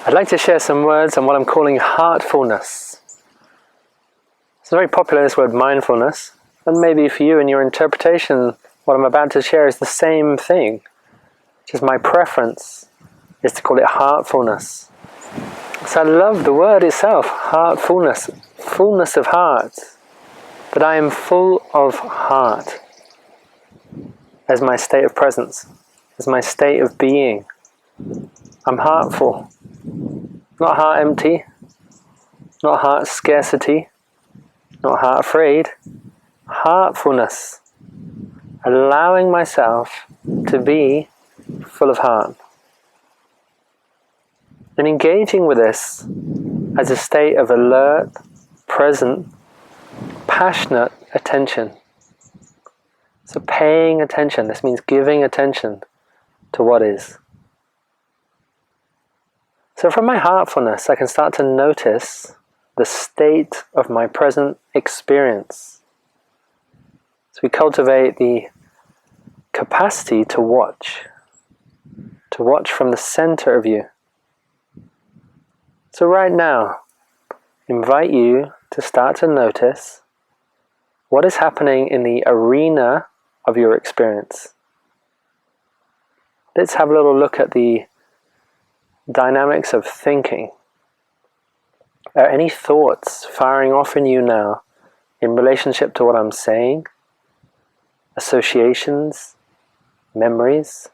I'd like to share some words on what I'm calling heartfullness. It's very popular, this word mindfulness, and maybe for you in your interpretation, what I'm about to share is the same thing. Just my preference is to call it heartfullness. So I love the word itself, heartfullness, fullness of heart, that I am full of heart as my state of presence, as my state of being. I'm heartful, not heart empty, not heart scarcity, not heart afraid. Heartfulness, allowing myself to be full of heart. And engaging with this as a state of alert, present, passionate attention. So paying attention, this means giving attention to what is. So from my heartfulness, I can start to notice the state of my present experience. So we cultivate the capacity to watch from the center of you. So right now, invite you to start to notice what is happening in the arena of your experience. Let's have a little look at the dynamics of thinking. Are any thoughts firing off in you now in relationship to what I'm saying? Associations? Memories?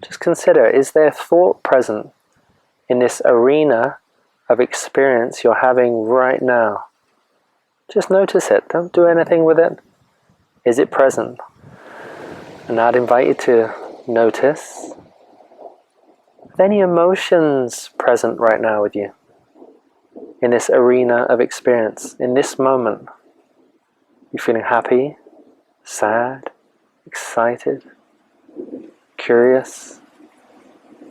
Just consider, is there thought present in this arena of experience you're having right now? Just notice it. Don't do anything with it. Is it present? And I'd invite you to notice, are there any emotions present right now with you in this arena of experience, in this moment? You feeling happy, sad, excited, curious?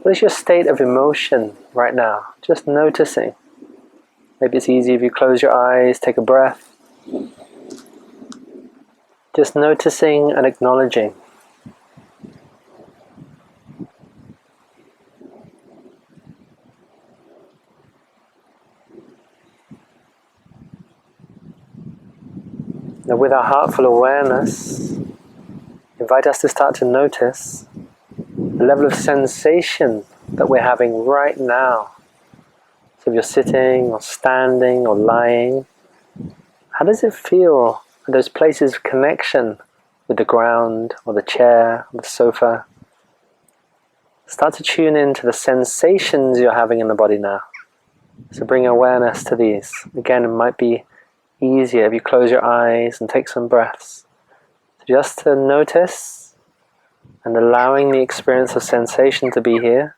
What is your state of emotion right now? Just noticing. Maybe it's easy if you close your eyes, take a breath. Just noticing and acknowledging. Now with our heartful awareness, invite us to start to notice the level of sensation that we're having right now. So if you're sitting or standing or lying, how does it feel at those places of connection with the ground or the chair or the sofa? Start to tune into the sensations you're having in the body now. So bring awareness to these. Again, it might be easier if you close your eyes and take some breaths. Just to notice and allowing the experience of sensation to be here.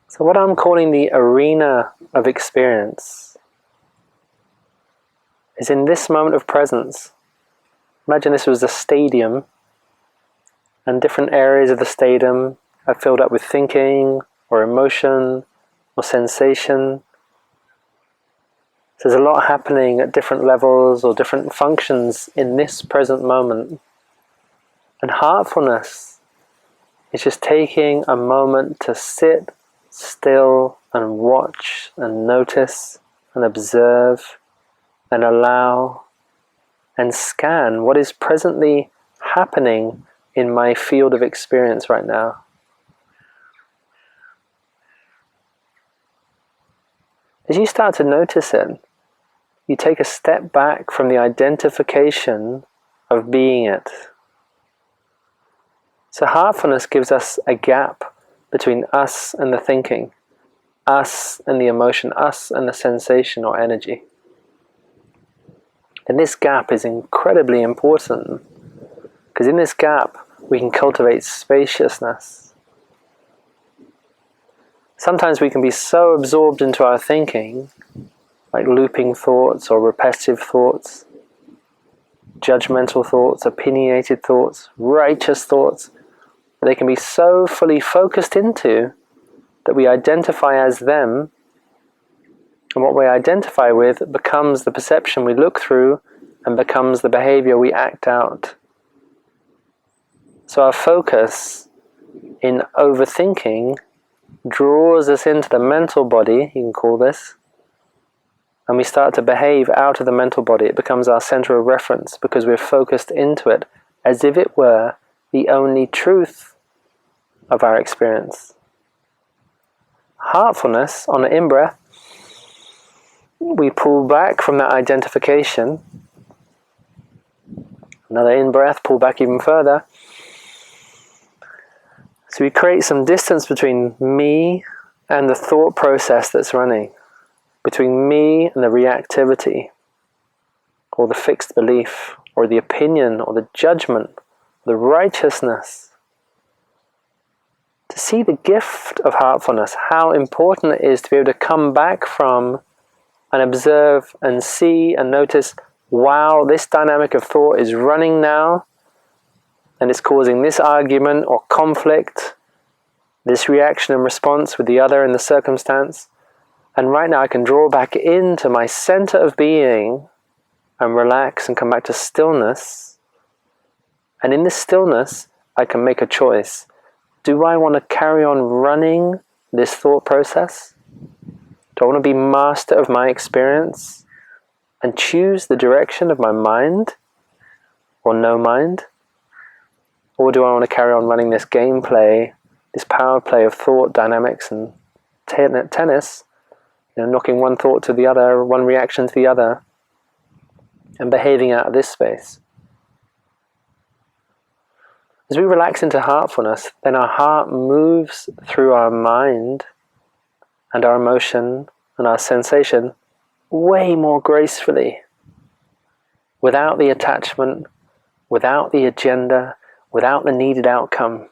So what I'm calling the arena of experience is in this moment of presence. Imagine this was a stadium, and different areas of the stadium are filled up with thinking or emotion or sensation. So there's a lot happening at different levels or different functions in this present moment. And heartfulness is just taking a moment to sit still and watch and notice and observe and allow and scan what is presently happening in my field of experience right now. As you start to notice it, you take a step back from the identification of being it. So heartfulness gives us a gap between us and the thinking, us and the emotion, us and the sensation or energy. And this gap is incredibly important, because in this gap we can cultivate spaciousness. Sometimes we can be so absorbed into our thinking, like looping thoughts or repetitive thoughts, judgmental thoughts, opinionated thoughts, righteous thoughts. They can be so fully focused into that we identify as them And what we identify with becomes the perception we look through and becomes the behavior we act out. So our focus in overthinking draws us into the mental body, you can call this, and we start to behave out of the mental body. It becomes our center of reference because we're focused into it as if it were the only truth of our experience. Heartfulness, on an in-breath, we pull back from that identification. Another in-breath, pull back even further. So we create some distance between me and the thought process that's running, between me and the reactivity, or the fixed belief, or the opinion, or the judgment, the righteousness. To see the gift of heartfulness, how important it is to be able to come back from and observe and see and notice, wow, this dynamic of thought is running now, and it's causing this argument or conflict, this reaction and response with the other in the circumstance. And right now I can draw back into my center of being and relax and come back to stillness. And in this stillness, I can make a choice. Do I want to carry on running this thought process? Do I want to be master of my experience and choose the direction of my mind or no mind? Or do I want to carry on running this gameplay, this power play of thought dynamics and tennis, knocking one thought to the other, one reaction to the other, and behaving out of this space? As we relax into heartfulness, then our heart moves through our mind and our emotion and our sensation way more gracefully, without the attachment, without the agenda, without the needed outcome.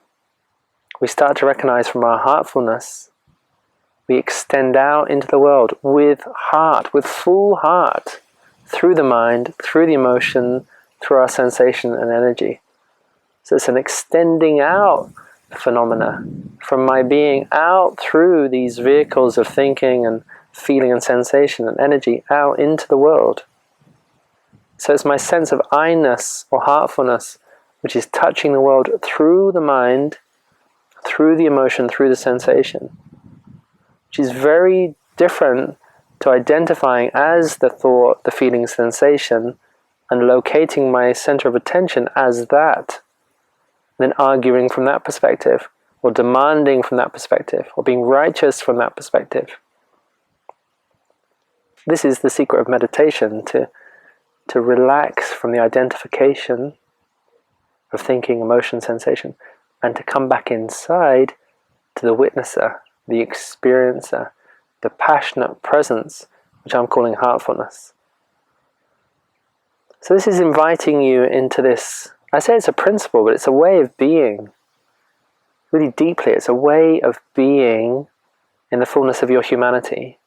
We start to recognize from our heartfulness, we extend out into the world with heart, with full heart, through the mind, through the emotion, through our sensation and energy. So it's an extending out phenomena from my being out through these vehicles of thinking and feeling and sensation and energy out into the world. So it's my sense of I-ness or heartfulness which is touching the world through the mind, through the emotion, through the sensation, which is very different to identifying as the thought, the feeling, sensation, and locating my center of attention as that, then arguing from that perspective, or demanding from that perspective, or being righteous from that perspective. This is the secret of meditation, to relax from the identification of thinking, emotion, sensation, and to come back inside to the witnesser, the experiencer, the passionate presence, which I'm calling heartfulness. So this is inviting you into this. I say it's a principle, but it's a way of being. Really deeply, it's a way of being in the fullness of your humanity.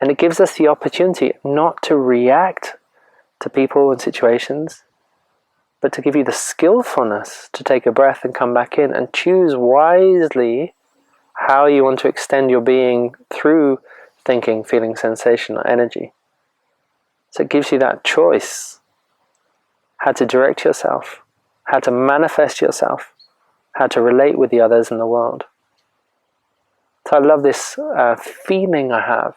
And it gives us the opportunity not to react to people and situations, but to give you the skillfulness to take a breath and come back in and choose wisely how you want to extend your being through thinking, feeling, sensation, or energy. So it gives you that choice. How to direct yourself, how to manifest yourself, how to relate with the others in the world. So I love this feeling I have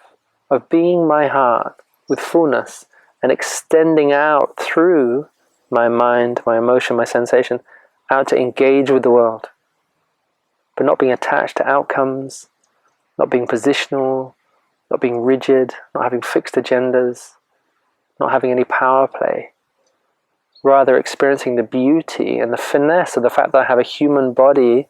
of being my heart with fullness and extending out through my mind, my emotion, my sensation, out to engage with the world. But not being attached to outcomes, not being positional, not being rigid, not having fixed agendas, not having any power play. Rather experiencing the beauty and the finesse of the fact that I have a human body,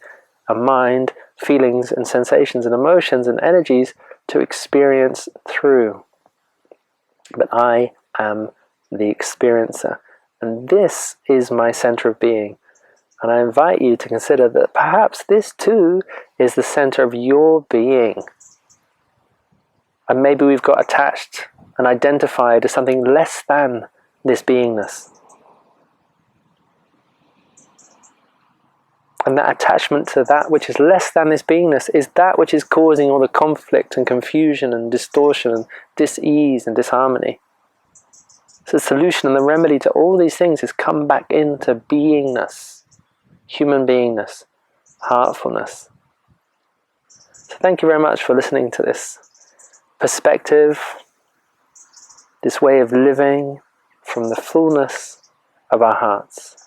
a mind, feelings and sensations and emotions and energies to experience through. But I am the experiencer. And this is my center of being. And I invite you to consider that perhaps this too is the center of your being. And maybe we've got attached and identified as something less than this beingness. And that attachment to that which is less than this beingness is that which is causing all the conflict and confusion and distortion and dis-ease and disharmony. So the solution and the remedy to all these things is come back into beingness, human beingness, heartfulness. So thank you very much for listening to this perspective, this way of living from the fullness of our hearts.